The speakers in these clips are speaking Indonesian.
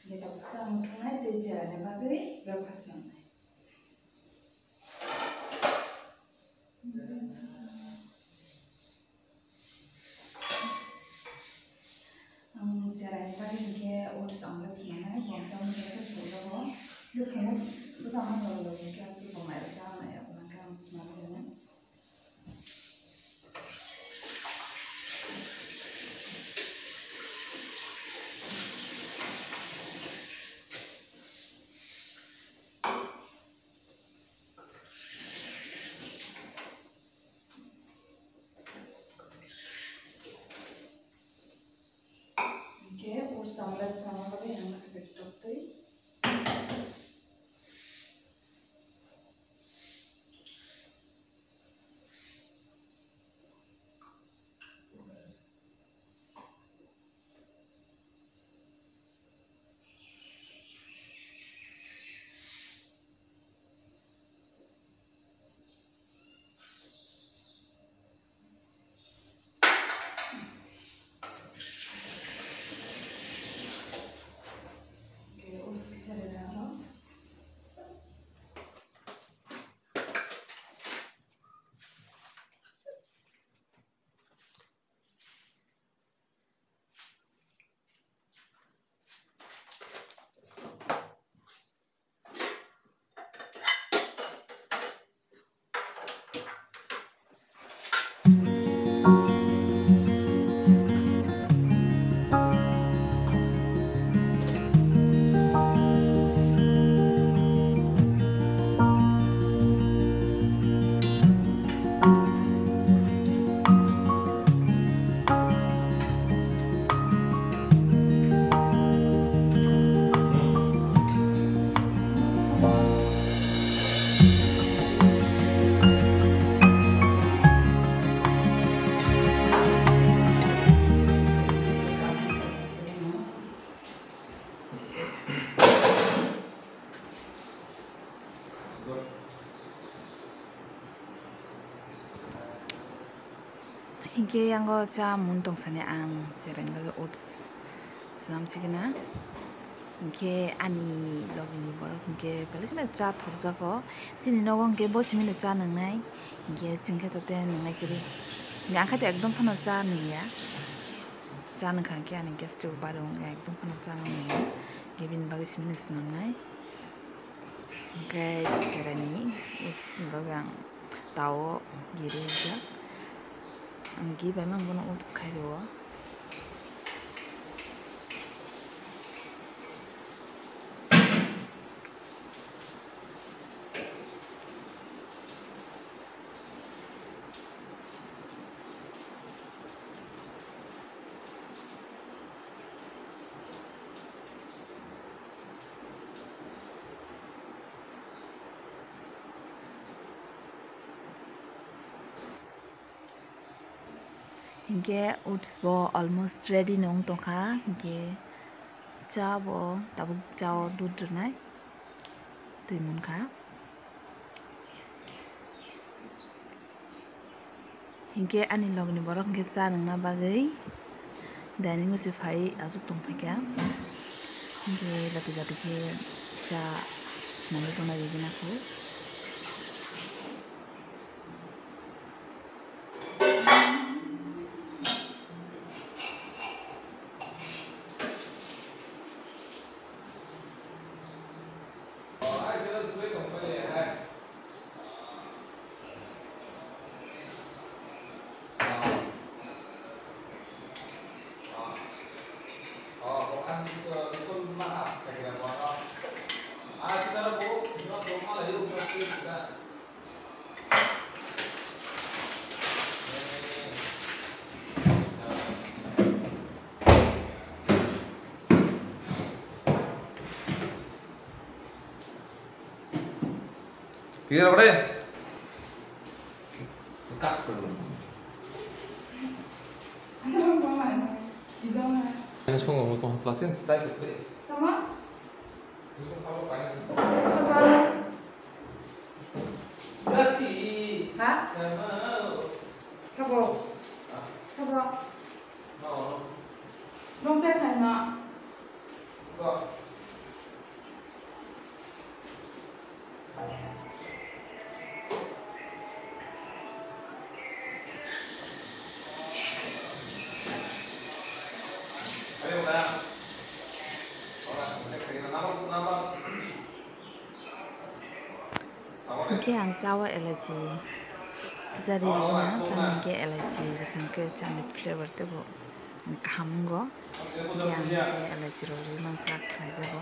Kita bisa mulai dari jalan bagi breakfast nanti. Jalan bagi kita oats omelet mana? Bontam kita coba bawa. Lu kena bersama kalau kita sih pemain jalan ya, orang kan semakin. Omelet sama apa yang nak kita tuh? Hingga yang kau cam untung sana ang jalan bagi oats senam sih kena. Hingga ani lagi ni baru hingga balik kena cat thok jago. Sini nongong hingga bos mina cat nengai. Hingga jengket tu ten nengai kiri. Hingga angkat ekdom panas cat nih ya. Cat nengkang kia nih gas tu baru hingga ekdom panas cat nengai. Hingga bin bagi semina senam nai. Hingga jalan ni oats bagi ang tahu giri aja. Anggi memang guna oats kaya. Hingga oats bo almost ready nong tongka. Hingga cha bo tabuk cha dud nai. Tuimun ka. Hingga ani log ni borok hingga sa nang na bagai. Dani ngusi fai azuk tong pekya. Hingga lati jati ke cha nami tong na bigina ko. Kira apa deh? Buka dulu. Yang semua mau kau pelasin saya gitu. Sama? Itu kalau kayak. Sama. Berarti. Hah? Sama. Kabo. Kabo. Mau. Belum teh sama. Kok. Mungkin ang cawa eleji, jadi begini, kan mungkin eleji, kan ke cantik flavor tu bu, kahamgo, mungkin ang ke eleji roli mangsa kaja bu,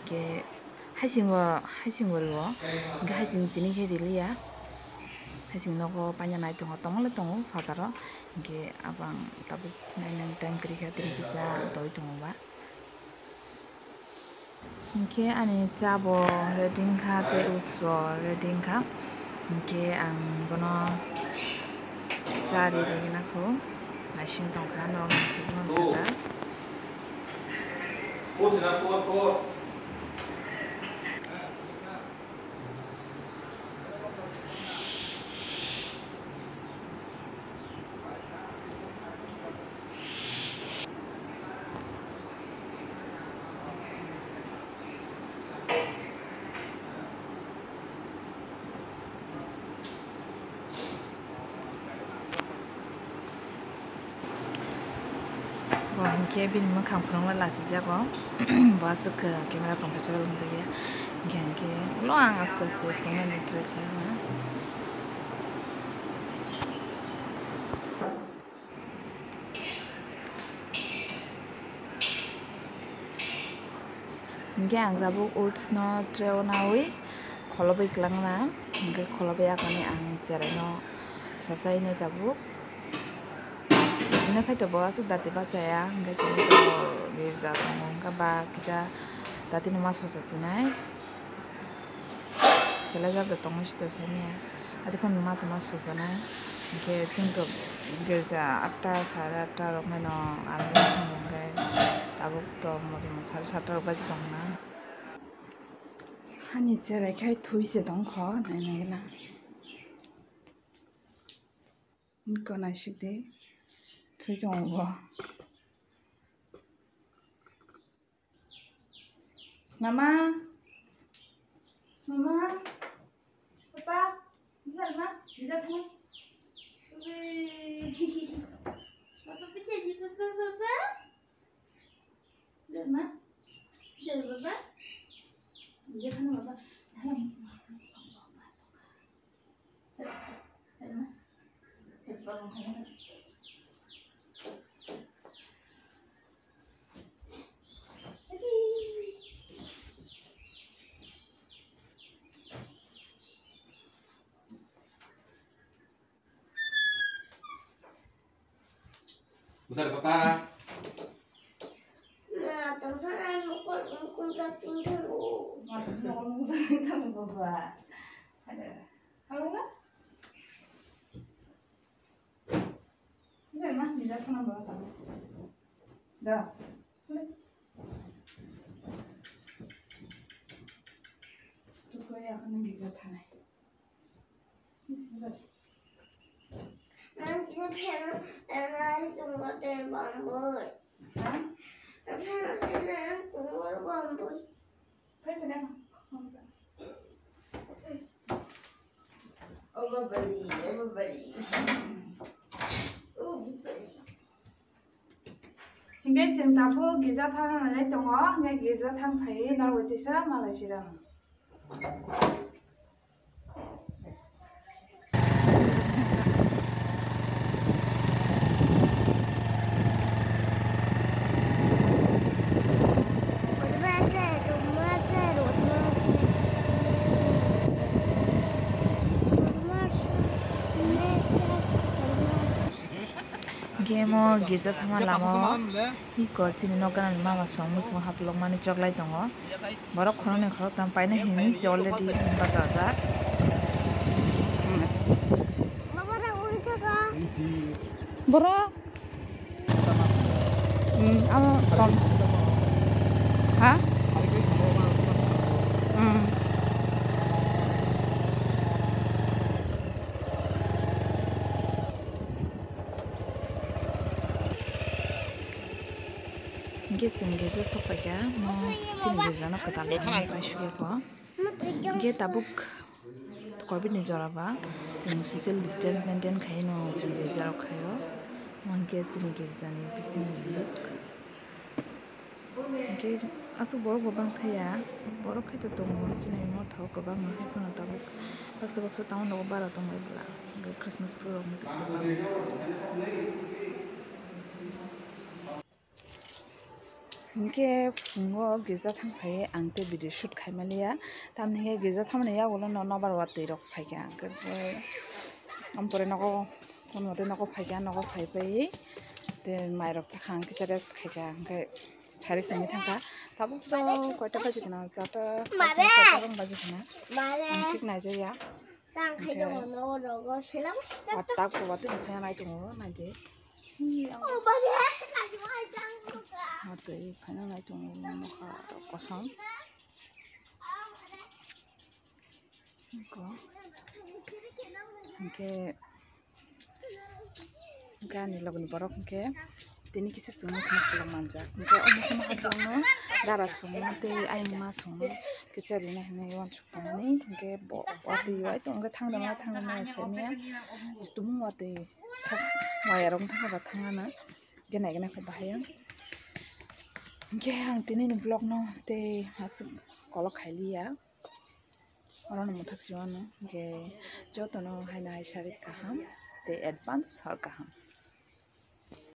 ke hasil lo, mungkin hasil tini ke dili ya, hasil nogo panjang naik tunggu tongol tunggu, fataro, mungkin abang tapi nang tang kerja tini kita doi tunggu ba. Mungkin ane cabo reading ka te utsbo reading ka mungkin ang bono cari lagi naku nasi tongkran orang kujuan sada mungkin bin makan pun lah saja ko bahasa ke kamera komputer lang saja mungkin luang atas teman itu cuma mungkin ang sabuk oats no treo nawi kalau baik lang na mungkin kalau baik ako ni ang cari no selesai ni tabuk ini kan tu bawa sudah tiba saya, enggak jadi tu biasa tunggu, enggak bak kita tadi nama susah sih naik, selesai tu tunggu situ saya ni, tadi kan nama tu susah naik, enggak tinggal biasa atas hari atas orang no alam tunggu enggak, tabuk tu macam satu baju tunggu na, hani cara kayak tu isi tunggu, naik na, enggak nasi deh. Thôi chồng vào Mama Papa bisa ma bisa tuh Papa bisa di Papa lihat ma bisa Papa bisa kan Papa Besar papa. Nah, terus saya mau tinggal dulu. mau kamu Papa ada halo nggak bisa mah bisa kan bawa kamu dah tuh kayak aku bisa tanah bisa 난 지금 배는 공부들 반복. 배는 공부를 반복. 빨리 내가 Overbody. Hingga sing tabu giza thang nalai tongo, hingga giza thang pai narwatisa malai firang. Gemo giza thama lamo iko chini nokan mama somu ko haplong mani choklai tongo borok khonone khok tam paina hini si already bazaza Mama uri ka? boro amo rom ha Nge sengger se sopaga mo chini giza no katal thang pa shuge ko nge tabuk covid ni joraba tin social distance maintain khai no chini giza ro khayo mon ke chini giza ni bising look Oke asuk borok gobang thaya borok khaito tongo chinai mo thok gobang no haifano tabuk baksa taun no bara tongbai bla Christmas pro ni tikse ba Hingke fungo giza thangpai angte video shoot khaimalia tamni he giza thamne ya ulo no nobar wate rok phaikya ampore noko konote noko phaikya noko phaipai te mairok chakhang kisa rest khaikya hingke charik changni thangka tabuk to koita baji kana chata rong baji kana ঠিক Nigeria tak ko wate phaya nai tongo naide wate phaya nai tongo nokha kosom ko hingke gani logni borok hingke tini kisa sungmo khana manjak hingke omo khana dara sungmo te ayma sungmo kichari na hne wan chupani hingke wate wai to hingke thangdama semia tumu wate wayarong thangba thangana gena kho bahaya hingke ang tini ni vlog no te asuk kolok khailia oron muthak siwano hingke jotono haina hai sarik kaham te advance har kaham